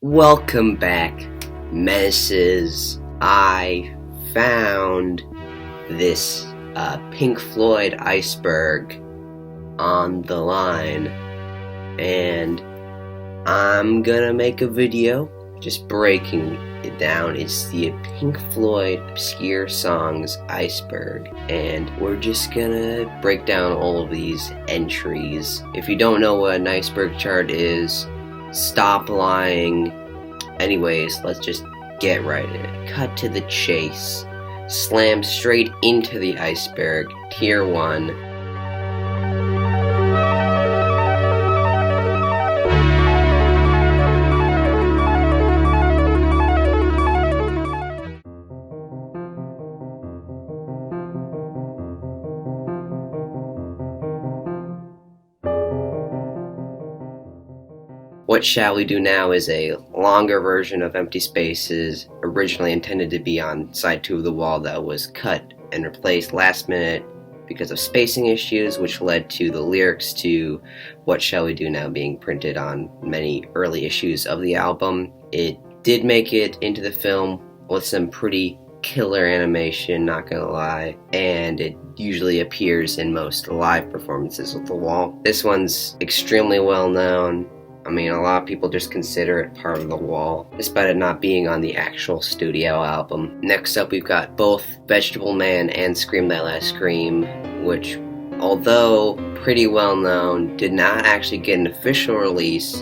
Welcome back, Menaces. I found this Pink Floyd iceberg on the line, and I'm gonna make a video just breaking it down. It's the Pink Floyd Obscure Songs iceberg, and we're just gonna break down all of these entries. If you don't know what an iceberg chart is, stop lying. Anyways, let's just get right in it. Cut to the chase. Slam straight into the iceberg. Tier 1. What Shall We Do Now is a longer version of Empty Spaces, originally intended to be on side 2 of the wall, that was cut and replaced last minute because of spacing issues, which led to the lyrics to What Shall We Do Now being printed on many early issues of the album. It did make it into the film with some pretty killer animation, not gonna lie, and it usually appears in most live performances of The Wall. This one's extremely well known. I mean, a lot of people just consider it part of The Wall, despite it not being on the actual studio album. Next up, we've got both Vegetable Man and Scream That Last Scream, which, although pretty well known, did not actually get an official release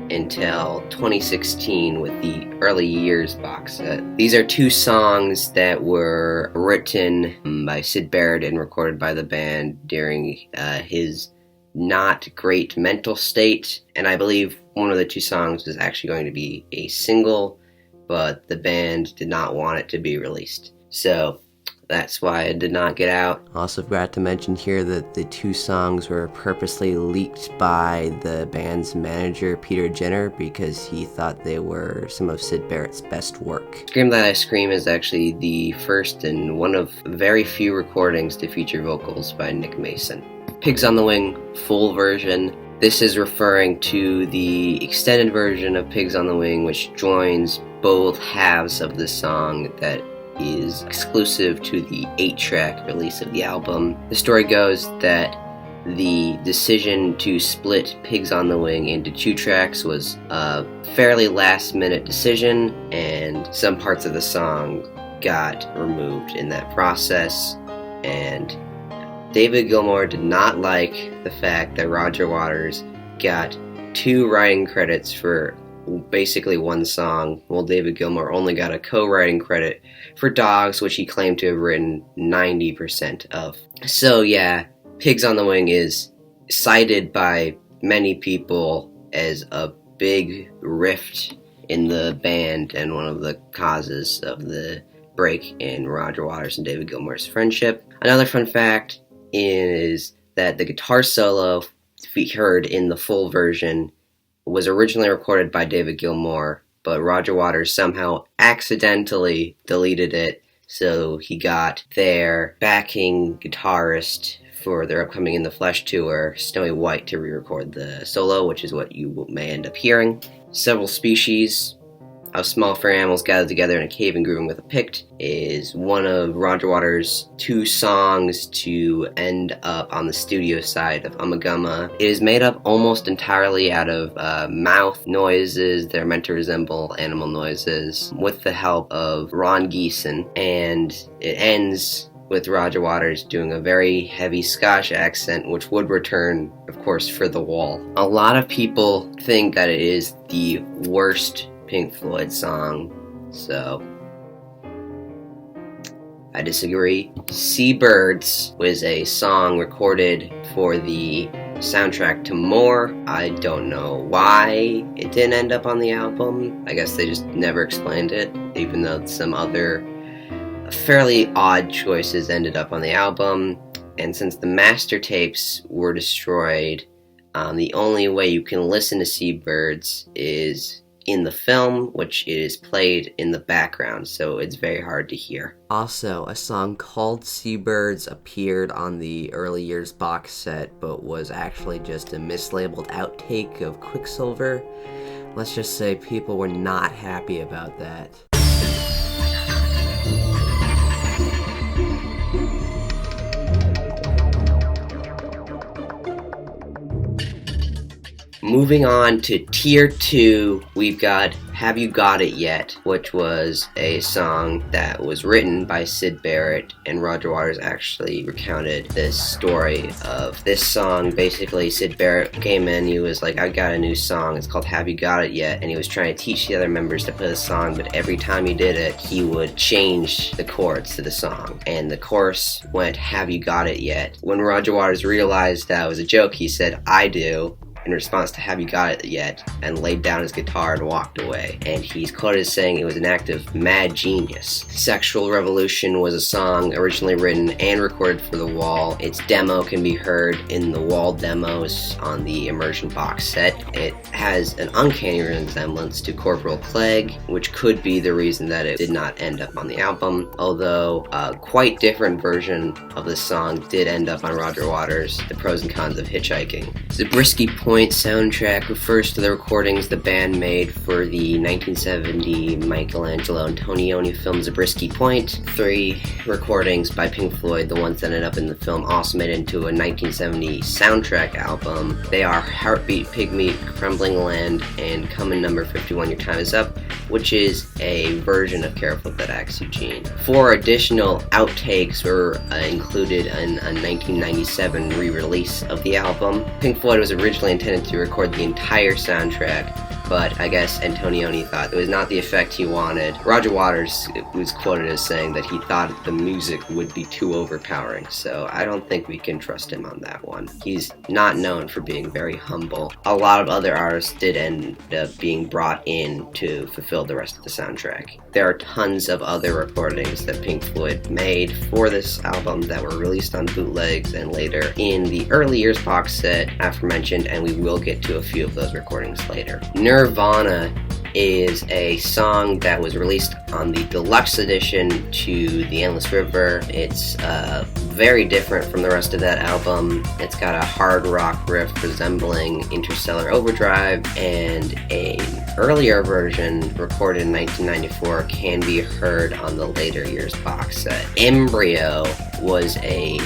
until 2016 with the Early Years box set. These are two songs that were written by Syd Barrett and recorded by the band during his not great mental state, and I believe one of the two songs was actually going to be a single, but the band did not want it to be released, so that's why it did not get out. Also forgot to mention here that the two songs were purposely leaked by the band's manager, Peter Jenner, because he thought they were some of Syd Barrett's best work. Scream That I Scream is actually the first and one of very few recordings to feature vocals by Nick Mason. Pigs on the Wing full version. This is referring to the extended version of Pigs on the Wing, which joins both halves of the song that is exclusive to the 8-track release of the album. The story goes that the decision to split Pigs on the Wing into 2 tracks was a fairly last-minute decision, and some parts of the song got removed in that process, and David Gilmour did not like the fact that Roger Waters got 2 writing credits for basically one song, while David Gilmour only got a co-writing credit for Dogs, which he claimed to have written 90% of. So yeah, Pigs on the Wing is cited by many people as a big rift in the band and one of the causes of the break in Roger Waters and David Gilmour's friendship. Another fun fact is that the guitar solo heard in the full version was originally recorded by David Gilmour, but Roger Waters somehow accidentally deleted it, so he got their backing guitarist for their upcoming In the Flesh tour, Snowy White, to re-record the solo, which is what you may end up hearing. Several Species, How Small for Animals Gathered Together in a Cave and Grooving with a Pict, is one of Roger Waters' 2 songs to end up on the studio side of Ummagumma. It is made up almost entirely out of mouth noises that are meant to resemble animal noises, with the help of Ron Geeson, and it ends with Roger Waters doing a very heavy Scottish accent, which would return, of course, for The Wall. A lot of people think that it is the worst Pink Floyd song, so I disagree. Seabirds was a song recorded for the soundtrack to More. I don't know why it didn't end up on the album. I guess they just never explained it, even though some other fairly odd choices ended up on the album. And since the master tapes were destroyed, the only way you can listen to Seabirds is in the film, which is played in the background, so it's very hard to hear. Also, a song called Seabirds appeared on the Early Years box set, but was actually just a mislabeled outtake of Quicksilver. let's just say people were not happy about that. Moving on to Tier 2, we've got Have You Got It Yet, which was a song that was written by Syd Barrett, and Roger Waters actually recounted this story of this song. Basically, Syd Barrett came in, he was like, I got a new song, it's called Have You Got It Yet, and he was trying to teach the other members to play the song, but every time he did it, he would change the chords to the song, and the chorus went, Have You Got It Yet? When Roger Waters realized that was a joke, he said, I do, in response to Have You Got It Yet, and laid down his guitar and walked away. And he's quoted as saying it was an act of mad genius. Sexual Revolution was a song originally written and recorded for The Wall. Its demo can be heard in the Wall demos on the Immersion box set. It has an uncanny resemblance to Corporal Clegg, which could be the reason that it did not end up on the album, although a quite different version of the song did end up on Roger Waters' The Pros and Cons of Hitchhiking. Zabriskie Point soundtrack refers to the recordings the band made for the 1970 Michelangelo Antonioni film Zabriskie Point. 3 recordings by Pink Floyd, the ones that ended up in the film, also made into a 1970 soundtrack album. They are Heartbeat, Pigmeat, Crumbling Land, and Come Number 51, Your Time Is Up, which is a version of Careful That Axe Eugene. 4 additional outtakes were included in a 1997 re-release of the album. Pink Floyd was originally intended to record the entire soundtrack, but I guess Antonioni thought it was not the effect he wanted. Roger Waters was quoted as saying that he thought the music would be too overpowering, so I don't think we can trust him on that one. He's not known for being very humble. A lot of other artists did end up being brought in to fulfill the rest of the soundtrack. There are tons of other recordings that Pink Floyd made for this album that were released on bootlegs and later in the early years box set aforementioned, and we will get to a few of those recordings later. Nirvana is a song that was released on the deluxe edition to The Endless River. It's very different from the rest of that album. It's got a hard rock riff resembling Interstellar Overdrive, and an earlier version recorded in 1994 can be heard on the later years box set. Embryo was a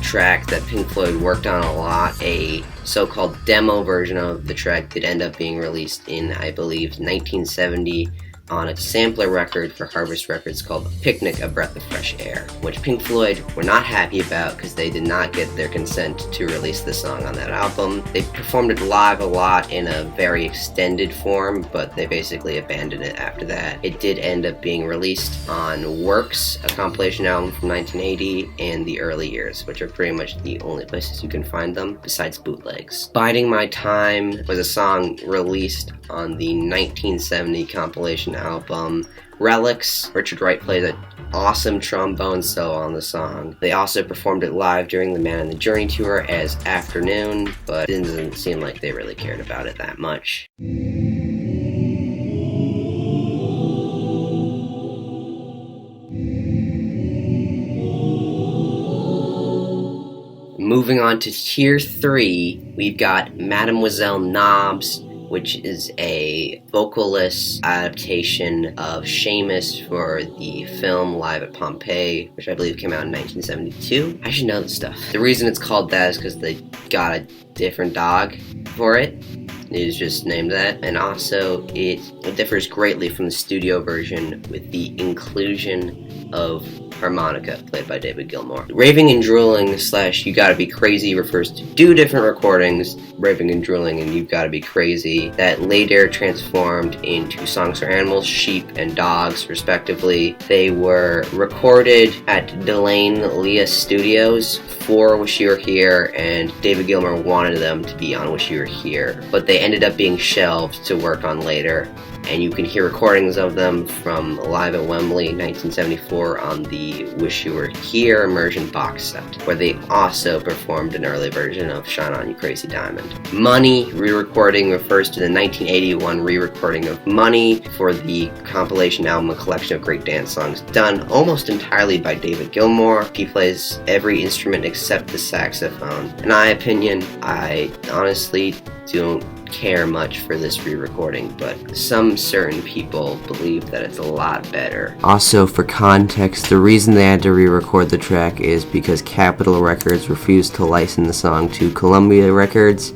track that Pink Floyd worked on a lot. A so-called demo version of the track did end up being released in, I believe, 1970 on a sampler record for Harvest Records called Picnic, A Breath of Fresh Air, which Pink Floyd were not happy about because they did not get their consent to release the song on that album. They performed it live a lot in a very extended form, but they basically abandoned it after that. It did end up being released on Works, a compilation album from 1980, and The Early Years, which are pretty much the only places you can find them besides bootlegs. Biding My Time was a song released on the 1970 compilation album Relics. Richard Wright played an awesome trombone solo on the song. They also performed it live during the Man on the Journey tour as Afternoon, but it doesn't seem like they really cared about it that much. Moving on to Tier 3, we've got Mademoiselle Knobs, which is a vocalist adaptation of Seamus for the film Live at Pompeii, which I believe came out in 1972. I should know this stuff. The reason it's called that is because they got a different dog for it. It is just named that, and also it differs greatly from the studio version with the inclusion of harmonica, played by David Gilmour. Raving and Drooling / You Gotta Be Crazy refers to 2 different recordings, Raving and Drooling and You Gotta Be Crazy, that later transformed into Songs for Animals, Sheep, and Dogs, respectively. They were recorded at Delane Lea Studios for Wish You Were Here, and David Gilmour wanted them to be on Wish You Were Here, but they ended up being shelved to work on later. And you can hear recordings of them from Live at Wembley 1974 on the Wish You Were Here Immersion box set, where they also performed an early version of Shine On You Crazy Diamond. Money re-recording refers to the 1981 re-recording of Money for the compilation album A Collection of Great Dance Songs, done almost entirely by David Gilmour. He plays every instrument except the saxophone. In my opinion, I honestly don't care much for this re-recording, but some certain people believe that it's a lot better. Also, for context, the reason they had to re-record the track is because Capitol Records refused to license the song to Columbia Records,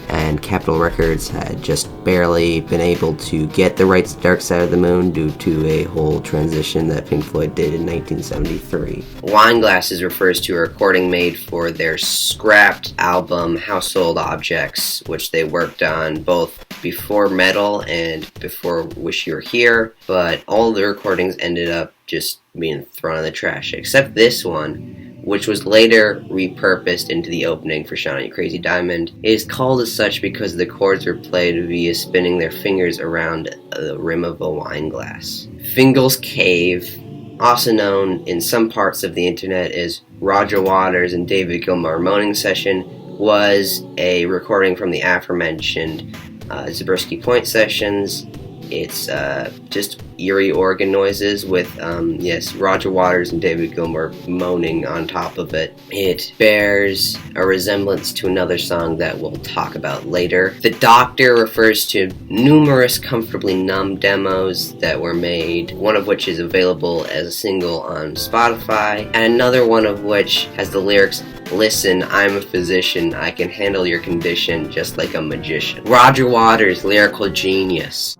and Capitol Records had just barely been able to get the rights to Dark Side of the Moon due to a whole transition that Pink Floyd did in 1973. Wine Glasses refers to a recording made for their scrapped album Household Objects, which they worked on both before Metal and before Wish You Were Here, but all the recordings ended up just being thrown in the trash, except this one, which was later repurposed into the opening for Shine On You Crazy Diamond. It is called as such because the chords were played via spinning their fingers around the rim of a wine glass. Fingal's Cave, also known in some parts of the internet as Roger Waters and David Gilmour Moaning Session, was a recording from the aforementioned Zabriskie Point sessions. It's just eerie organ noises with, Roger Waters and David Gilmour moaning on top of it. It bears a resemblance to another song that we'll talk about later. The Doctor refers to numerous Comfortably Numb demos that were made, one of which is available as a single on Spotify, and another one of which has the lyrics, "Listen, I'm a physician, I can handle your condition just like a magician." Roger Waters, lyrical genius.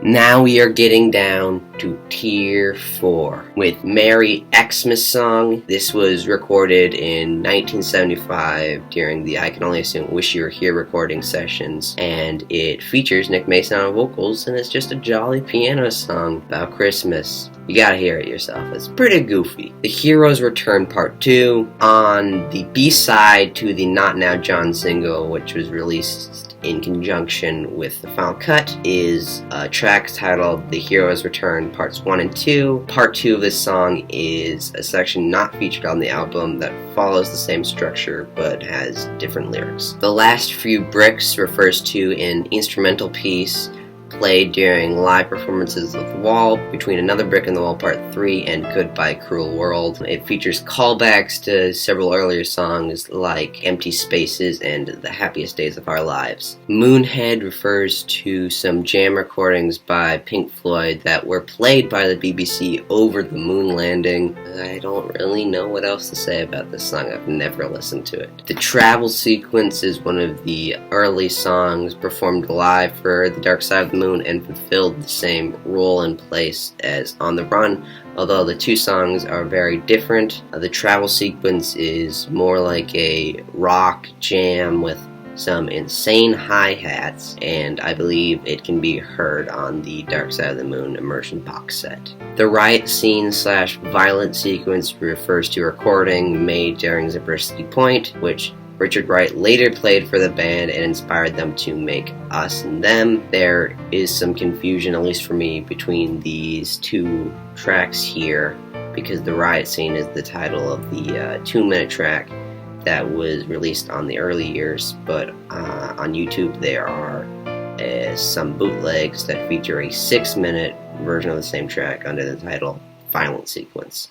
Now we are getting down to Tier 4 with Merry Xmas Song. This was recorded in 1975 during the I Can Only Assume Wish You Were Here recording sessions, and it features Nick Mason on vocals, and it's just a jolly piano song about Christmas. You gotta hear it yourself. It's pretty goofy. The Heroes Return Part 2 on the B-side to the Not Now John single, which was released in conjunction with the final cut, is a track titled The Heroes Return Parts 1 and 2. Part 2 of this song is a section not featured on the album that follows the same structure but has different lyrics. The Last Few Bricks refers to an instrumental piece played during live performances of The Wall, Between Another Brick and the Wall Part 3, and Goodbye Cruel World. It features callbacks to several earlier songs like Empty Spaces and The Happiest Days of Our Lives. Moonhead refers to some jam recordings by Pink Floyd that were played by the BBC over the moon landing. I don't really know what else to say about this song. I've never listened to it. The Travel Sequence is one of the early songs performed live for The Dark Side of the Moon and fulfilled the same role and place as On the Run, although the two songs are very different. The Travel Sequence is more like a rock jam with some insane hi-hats, and I believe it can be heard on the Dark Side of the Moon immersion box set. The Riot Scene / Violent Sequence refers to a recording made during Zabriskie Point, which Richard Wright later played for the band and inspired them to make Us and Them. There is some confusion, at least for me, between these two tracks here, because The Riot Scene is the title of the 2-minute track that was released on the early years, but on YouTube there are some bootlegs that feature a 6-minute version of the same track under the title Violent Sequence.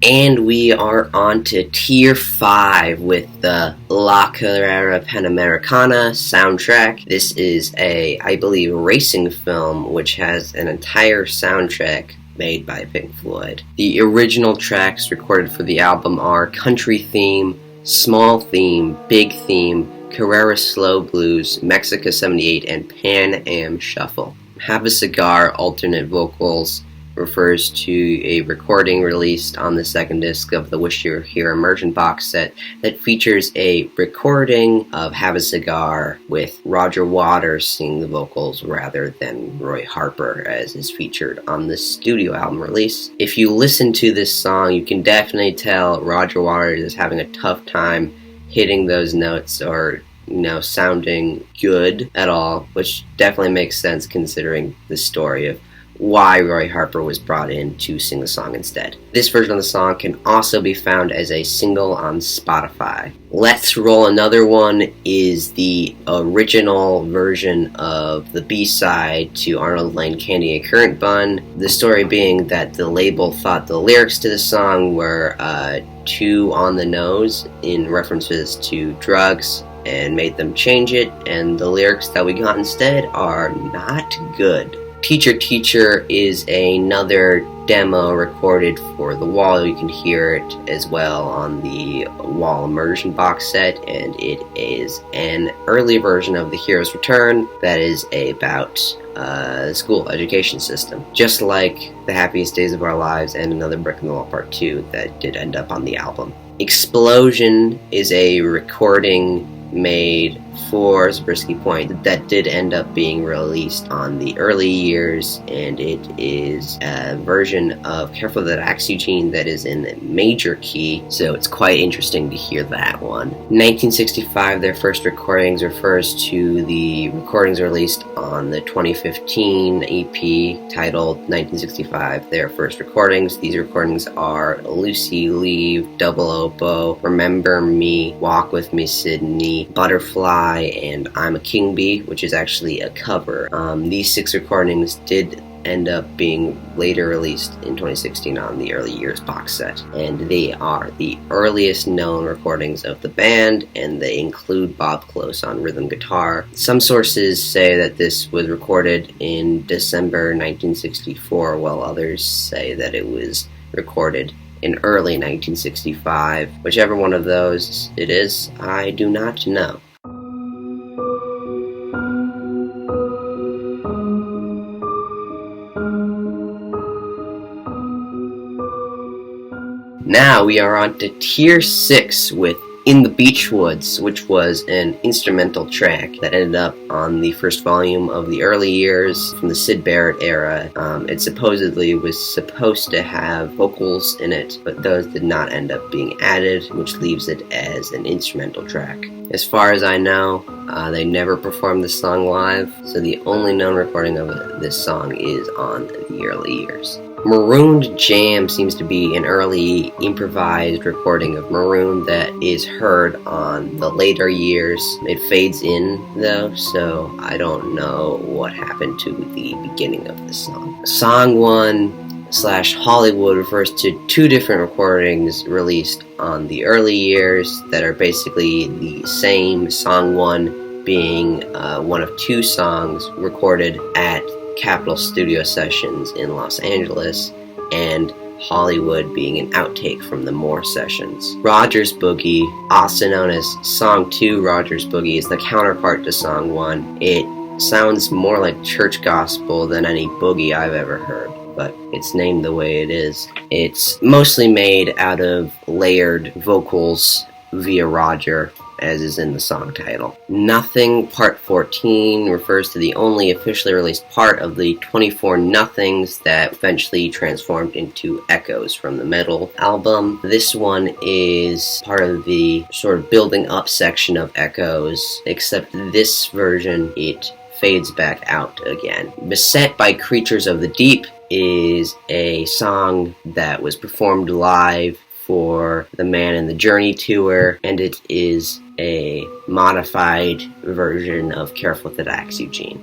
And we are on to Tier 5 with the La Carrera Panamericana soundtrack. This is I believe, racing film which has an entire soundtrack made by Pink Floyd. The original tracks recorded for the album are Country Theme, Small Theme, Big Theme, Carrera Slow Blues, Mexico 78, and Pan Am Shuffle. Have a Cigar alternate vocals refers to a recording released on the second disc of the Wish You Were Here immersion box set that features a recording of Have a Cigar with Roger Waters singing the vocals rather than Roy Harper, as is featured on the studio album release. If you listen to this song, you can definitely tell Roger Waters is having a tough time hitting those notes or sounding good at all, which definitely makes sense considering the story of why Roy Harper was brought in to sing the song instead. This version of the song can also be found as a single on Spotify. Let's Roll Another One is the original version of the B-side to Arnold Layne Candy and Currant Bun. The story being that the label thought the lyrics to the song were too on the nose in references to drugs and made them change it, and the lyrics that we got instead are not good. Teacher Teacher is another demo recorded for The Wall. You can hear it as well on the Wall Immersion box set, and it is an early version of The Hero's Return that is about the school education system. Just like The Happiest Days of Our Lives and Another Brick in the Wall Part 2 that did end up on the album. Explosion is a recording made for Zabriskie Point that did end up being released on the early years, and it is a version of Careful That Axe Eugene that is in major key, so it's quite interesting to hear that one. 1965, their first recordings, refers to the recordings released on the 2015 EP titled 1965, Their First Recordings. These recordings are Lucy Leave, Double Oboe, Remember Me, Walk With Me Sydney, Butterfly, and I'm a King Bee, which is actually a cover. These 6 recordings did end up being later released in 2016 on the Early Years box set, and they are the earliest known recordings of the band, and they include Bob Close on rhythm guitar. Some sources say that this was recorded in December 1964, while others say that it was recorded in early 1965. Whichever one of those it is, I do not know. Now we are on to Tier 6 with In the Beech Woods, which was an instrumental track that ended up on the first volume of The Early Years from the Syd Barrett era. It supposedly was supposed to have vocals in it, but those did not end up being added, which leaves it as an instrumental track. As far as I know, they never performed this song live, so the only known recording of this song is on The Early Years. Marooned Jam seems to be an early improvised recording of Maroon that is heard on the later years. It fades in though, so I don't know what happened to the beginning of the song. Song 1/Hollywood refers to 2 different recordings released on the early years that are basically the same. Song 1 being one of 2 songs recorded at Capitol Studio Sessions in Los Angeles, and Hollywood being an outtake from the Moore sessions. Rogers Boogie, also known as Song 2 Rogers Boogie, is the counterpart to Song 1. It sounds more like church gospel than any boogie I've ever heard, but it's named the way it is. It's mostly made out of layered vocals via Roger, as is in the song title. Nothing Part 14 refers to the only officially released part of the 24 Nothings that eventually transformed into Echoes from the Metal album. This one is part of the sort of building up section of Echoes, except this version, it fades back out again. Beset by Creatures of the Deep is a song that was performed live for the Man in the Journey tour, and it is a modified version of Careful That Axe Eugene.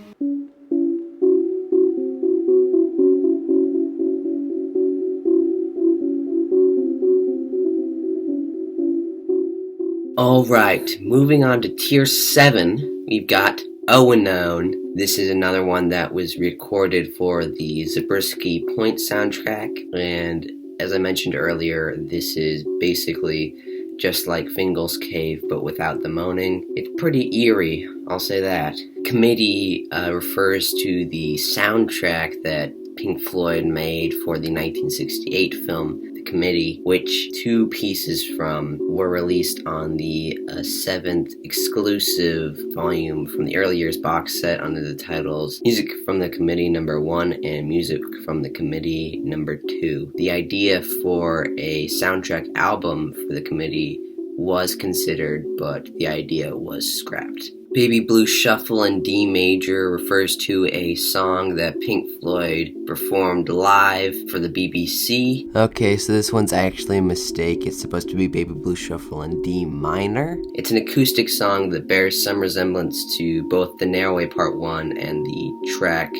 Alright, moving on to Tier 7, we've got Oh Unknown. This is another one that was recorded for the Zabriskie Point soundtrack, and as I mentioned earlier, this is basically just like Fingal's Cave, but without the moaning. It's pretty eerie, I'll say that. Committee refers to the soundtrack that Pink Floyd made for the 1968 film The Committee, which 2 pieces from were released on the 7th exclusive volume from the Early Years box set under the titles Music from the Committee No. 1 and Music from the Committee No. 2. The idea for a soundtrack album for The Committee was considered, but the idea was scrapped. Baby Blue Shuffle in D major refers to a song that Pink Floyd performed live for the BBC. Okay, so this one's actually a mistake. It's supposed to be Baby Blue Shuffle in D minor. It's an acoustic song that bears some resemblance to both the Narrowway Part 1 and the track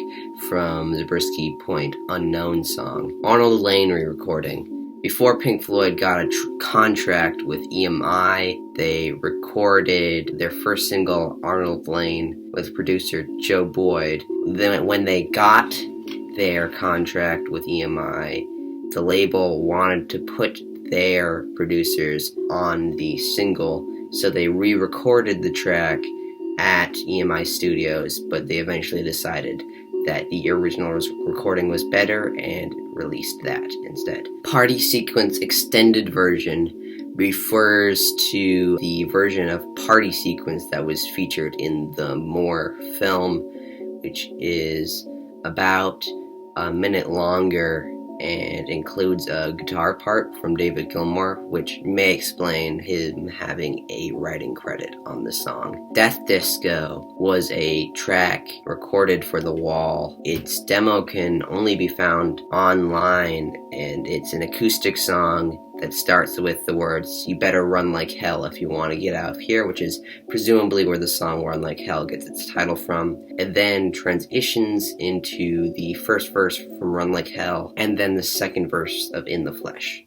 from Zabriskie Point Unknown song. Arnold Layne re-recording. Before Pink Floyd got a contract with EMI, they recorded their first single, Arnold Layne, with producer Joe Boyd. Then when they got their contract with EMI, the label wanted to put their producers on the single, so they re-recorded the track at EMI Studios, but they eventually decided that the original recording was better and released that instead. Party Sequence Extended Version refers to the version of Party Sequence that was featured in the More film, which is about a minute longer and includes a guitar part from David Gilmour, which may explain him having a writing credit on the song. Death Disco was a track recorded for The Wall. Its demo can only be found online, and it's an acoustic song that starts with the words, "You better run like hell if you want to get out of here," which is presumably where the song Run Like Hell gets its title from. It then transitions into the first verse from Run Like Hell, and then the second verse of In the Flesh.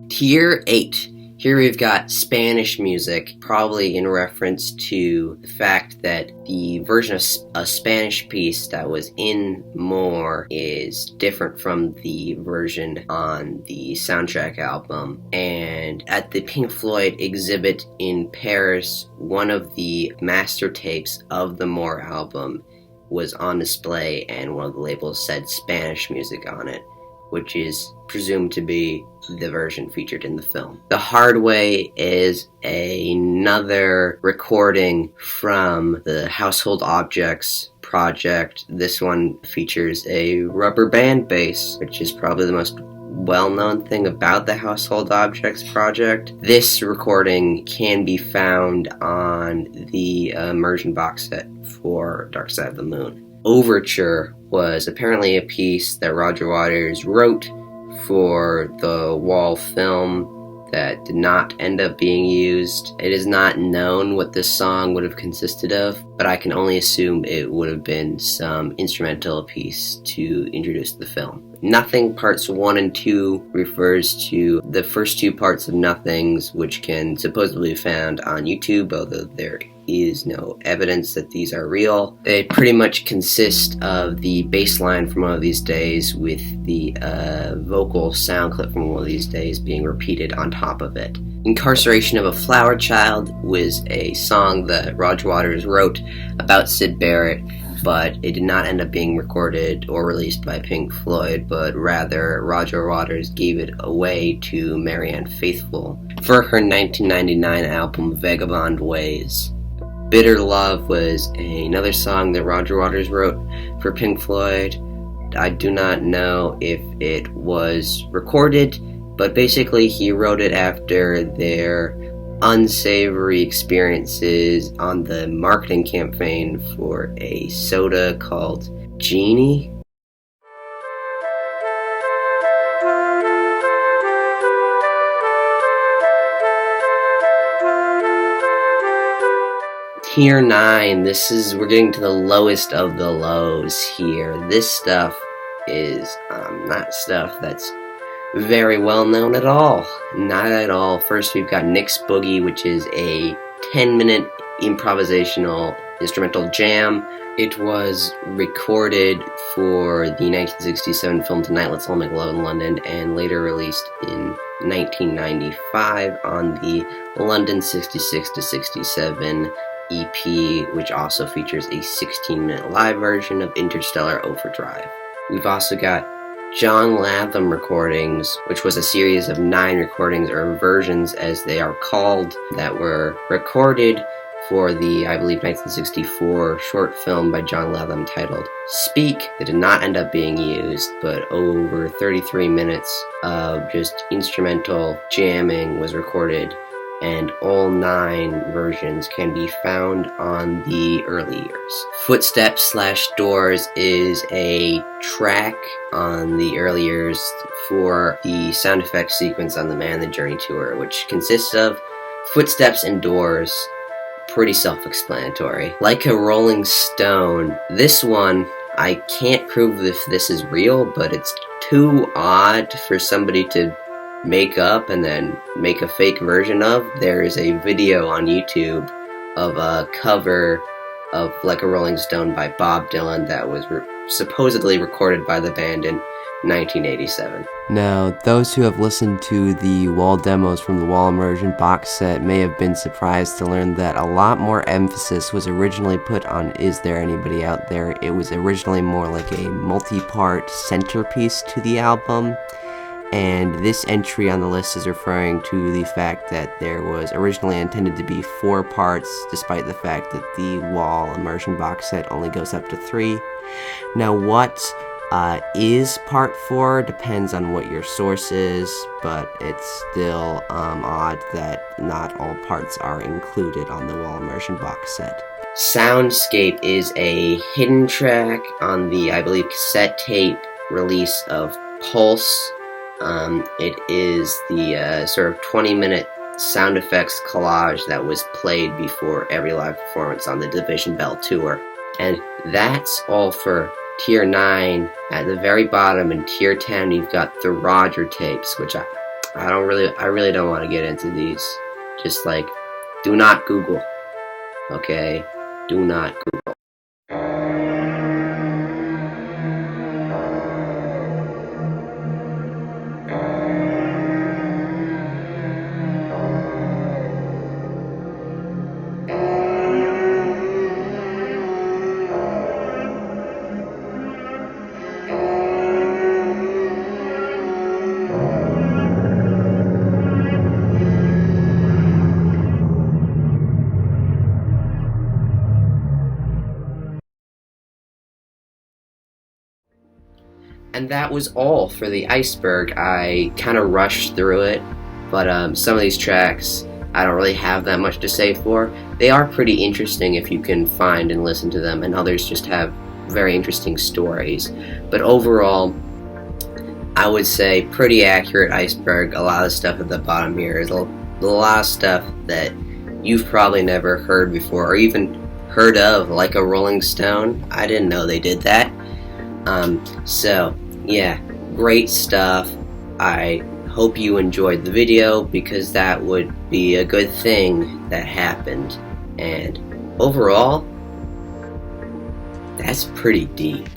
Tier 8. Here we've got Spanish music, probably in reference to the fact that the version of a Spanish piece that was in More is different from the version on the soundtrack album. And at the Pink Floyd exhibit in Paris, one of the master tapes of the More album was on display, and one of the labels said Spanish music on it, which is presumed to be the version featured in the film. The Hard Way is another recording from the Household Objects project. This one features a rubber band bass, which is probably the most well-known thing about the Household Objects project. This recording can be found on the immersion box set for Dark Side of the Moon. Overture was apparently a piece that Roger Waters wrote for the Wall film that did not end up being used. It is not known what this song would have consisted of, but I can only assume it would have been some instrumental piece to introduce the film. Nothing Parts 1 and 2 refers to the first two parts of Nothings, which can supposedly be found on YouTube, although there is no evidence that these are real. They pretty much consist of the bass line from One of These Days with the vocal sound clip from One of These Days being repeated on top of it. Incarceration of a Flower Child was a song that Roger Waters wrote about Syd Barrett, but it did not end up being recorded or released by Pink Floyd, but rather Roger Waters gave it away to Marianne Faithfull for her 1999 album Vagabond Ways. Bitter Love was another song that Roger Waters wrote for Pink Floyd. I do not know if it was recorded, but basically he wrote it after their unsavory experiences on the marketing campaign for a soda called Genie. Tier 9, we're getting to the lowest of the lows here. This stuff is not stuff that's very well known at all. Not at all. First, we've got Nick's Boogie, which is a 10-minute improvisational instrumental jam. It was recorded for the 1967 film Tonight Let's All Make Love in London, and later released in 1995 on the London 66 to 67 EP, which also features a 16-minute live version of Interstellar Overdrive. We've also got John Latham recordings, which was a series of 9 recordings, or versions as they are called, that were recorded for the, I believe, 1964 short film by John Latham titled Speak, that did not end up being used, but over 33 minutes of just instrumental jamming was recorded, and all 9 versions can be found on the early years. Footsteps/Doors is a track on the early years for the sound effects sequence on the Man the Journey tour, which consists of footsteps and doors. Pretty self-explanatory. Like a Rolling Stone, this one, I can't prove if this is real, but it's too odd for somebody to make up and then make a fake version of. There is a video on YouTube of a cover of Like a Rolling Stone by Bob Dylan that was supposedly recorded by the band in 1987. Now, those who have listened to the Wall demos from the Wall Immersion box set may have been surprised to learn that a lot more emphasis was originally put on Is There Anybody Out There. It was originally more like a multi-part centerpiece to the album, and this entry on the list is referring to the fact that there was originally intended to be 4 parts, despite the fact that the Wall Immersion box set only goes up to 3. Now, what is part 4 depends on what your source is, but it's still odd that not all parts are included on the Wall Immersion box set. Soundscape is a hidden track on the, I believe, cassette tape release of Pulse. It is the sort of 20-minute sound effects collage that was played before every live performance on the Division Bell tour. And that's all for Tier 9. At the very bottom in Tier 10, you've got the Roger tapes, which I really don't want to get into these. Just like, do not Google. Okay? Do not Google. And that was all for the Iceberg. I kind of rushed through it, but some of these tracks I don't really have that much to say for. They are pretty interesting if you can find and listen to them, and others just have very interesting stories. But overall, I would say pretty accurate Iceberg. A lot of stuff at the bottom here is a lot of stuff that you've probably never heard before, or even heard of, like a Rolling Stone. I didn't know they did that. So, yeah, great stuff. I hope you enjoyed the video, because that would be a good thing that happened. And overall, that's pretty deep.